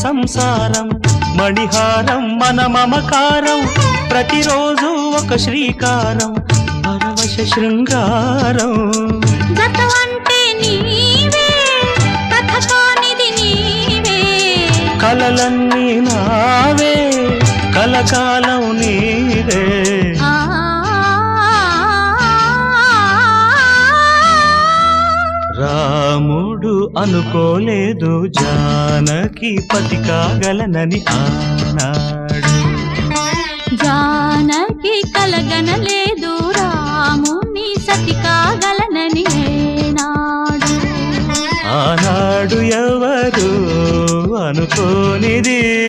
సంసారం మణిహారం మన మమకారం ప్రతిరోజు ఒక శ్రీకారం పరవశ శృంగారం గతమంటే నీవే కథ కానిది నీవే కలలన్నీ నావే కలకాలం నీవే రాముడు అనుకోలేదు జానకి పతి కాగలనని ఆనాడు జానకి కలగనలేదు రాముని సతి కాగలనని ఏనాడు ఆనాడు ఎవరు అనుకోనిది